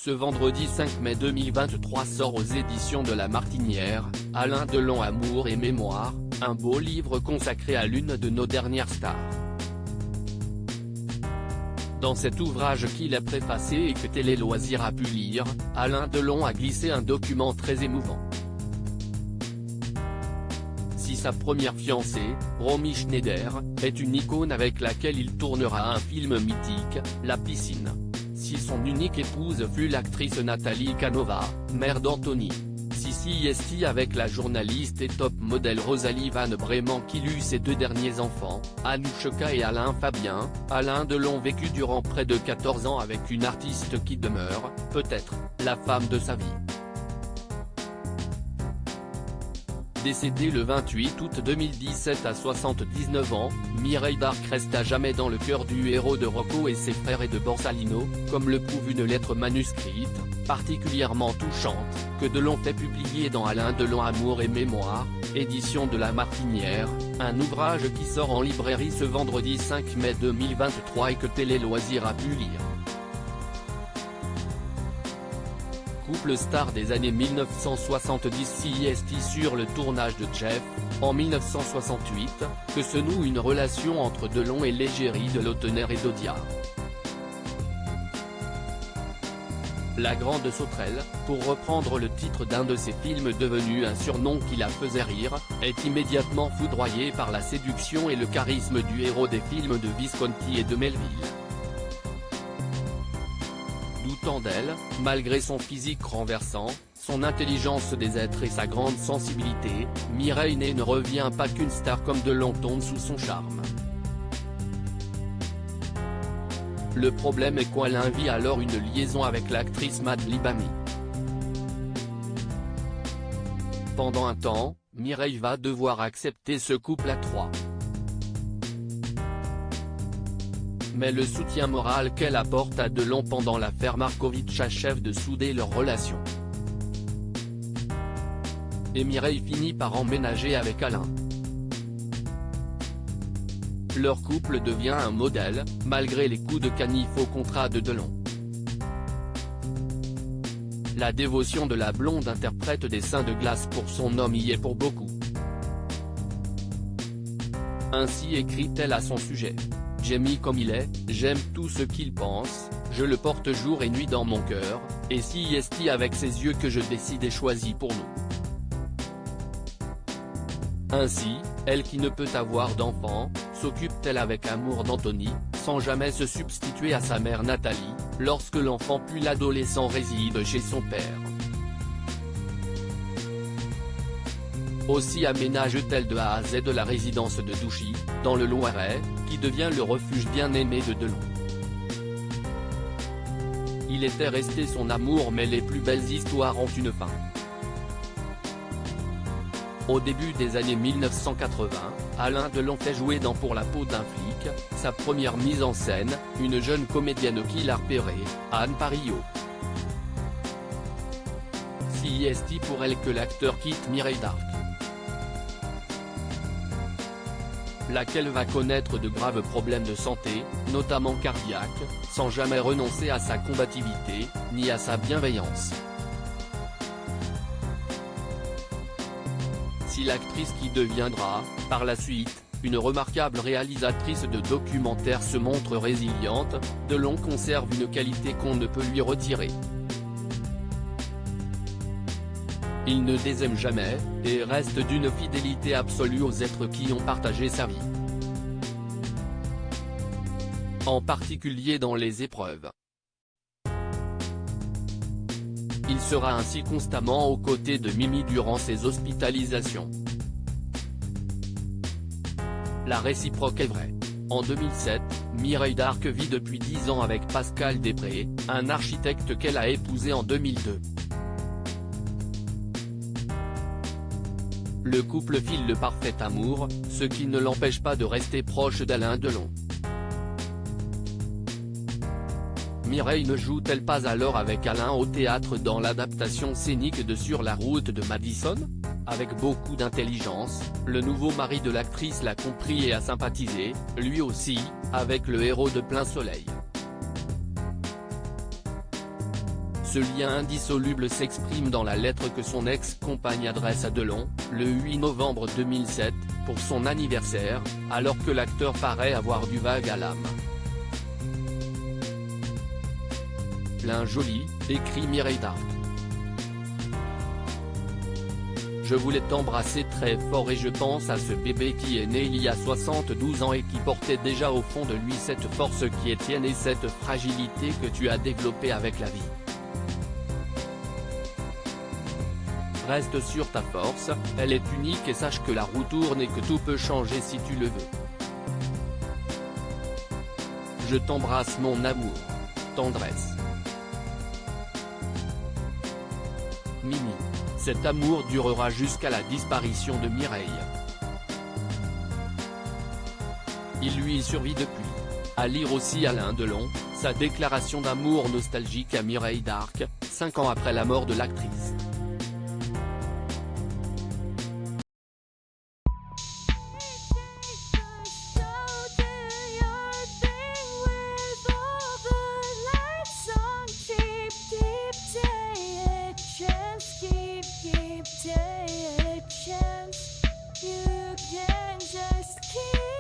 Ce vendredi 5 mai 2023 sort aux éditions de La Martinière, Alain Delon Amour et Mémoire, un beau livre consacré à l'une de nos dernières stars. Dans cet ouvrage qu'il a préfacé et que Télé Loisirs a pu lire, Alain Delon a glissé un document très émouvant. Si sa première fiancée, Romy Schneider, est une icône avec laquelle il tournera un film mythique, La Piscine. Si son unique épouse fut l'actrice Nathalie Canova, mère d'Anthony. Si est avec la journaliste et top modèle Rosalie Van Breeman qu'il eut ses deux derniers enfants, Anouchka et Alain Fabien, Alain Delon vécu durant près de 14 ans avec une artiste qui demeure, peut-être, la femme de sa vie. Décédée le 28 août 2017 à 79 ans, Mireille Darc reste à jamais dans le cœur du héros de Rocco et ses frères et de Borsalino, comme le prouve une lettre manuscrite, particulièrement touchante, que Delon fait publier dans Alain Delon Amour et Mémoire, édition de La Martinière, un ouvrage qui sort en librairie ce vendredi 5 mai 2023 et que Télé Loisirs a pu lire. Couple star des années 1970 CIST sur le tournage de Jeff, en 1968, que se noue une relation entre Delon et l'égérie de Lautener et d'Audiard. La grande sauterelle, pour reprendre le titre d'un de ses films devenu un surnom qui la faisait rire, est immédiatement foudroyée par la séduction et le charisme du héros des films de Visconti et de Melville. Doutant d'elle, malgré son physique renversant, son intelligence des êtres et sa grande sensibilité, Mireille ne revient pas qu'une star comme Delon tombe sous son charme. Le problème est qu'elle invite alors une liaison avec l'actrice Madeleine Bamy. Pendant un temps, Mireille va devoir accepter ce couple à trois. Mais le soutien moral qu'elle apporte à Delon pendant l'affaire Markovitch achève de souder leur relation. Et Mireille finit par emménager avec Alain. Leur couple devient un modèle, malgré les coups de canif au contrat de Delon. La dévotion de la blonde interprète des seins de glace pour son homme y est pour beaucoup. Ainsi écrit-elle à son sujet. J'aime comme il est, j'aime tout ce qu'il pense, je le porte jour et nuit dans mon cœur, et si est avec ses yeux que je décide et choisis pour nous. Ainsi, elle qui ne peut avoir d'enfant, s'occupe-t-elle avec amour d'Anthony, sans jamais se substituer à sa mère Nathalie, lorsque l'enfant puis l'adolescent réside chez son père. Aussi aménage-t-elle de A à Z de la résidence de Douchy, dans le Loiret, qui devient le refuge bien-aimé de Delon. Il était resté son amour mais les plus belles histoires ont une fin. Au début des années 1980, Alain Delon fait jouer dans Pour la peau d'un flic, sa première mise en scène, une jeune comédienne qu'il a repérée, Anne Parillo. Si est pour elle que l'acteur quitte Mireille Darc, laquelle va connaître de graves problèmes de santé, notamment cardiaques, sans jamais renoncer à sa combativité, ni à sa bienveillance. Si l'actrice qui deviendra, par la suite, une remarquable réalisatrice de documentaires se montre résiliente, Delon conserve une qualité qu'on ne peut lui retirer. Il ne désaime jamais, et reste d'une fidélité absolue aux êtres qui ont partagé sa vie. En particulier dans les épreuves. Il sera ainsi constamment aux côtés de Mimi durant ses hospitalisations. La réciproque est vraie. En 2007, Mireille Darc vit depuis 10 ans avec Pascal Després, un architecte qu'elle a épousé en 2002. Le couple file le parfait amour, ce qui ne l'empêche pas de rester proche d'Alain Delon. Mireille ne joue-t-elle pas alors avec Alain au théâtre dans l'adaptation scénique de Sur la route de Madison? Avec beaucoup d'intelligence, le nouveau mari de l'actrice l'a compris et a sympathisé, lui aussi, avec le héros de Plein Soleil. Ce lien indissoluble s'exprime dans la lettre que son ex-compagne adresse à Delon, le 8 novembre 2007, pour son anniversaire, alors que l'acteur paraît avoir du vague à l'âme. Plein joli, écrit Mireille Darc. Je voulais t'embrasser très fort et je pense à ce bébé qui est né il y a 72 ans et qui portait déjà au fond de lui cette force qui est tienne et cette fragilité que tu as développée avec la vie. Reste sur ta force, elle est unique et sache que la roue tourne et que tout peut changer si tu le veux. Je t'embrasse mon amour. Tendresse. Mimi. Cet amour durera jusqu'à la disparition de Mireille. Il lui survit depuis. À lire aussi Alain Delon, sa déclaration d'amour nostalgique à Mireille Darc, 5 ans après la mort de l'actrice. Keep taking a chance. You can just keep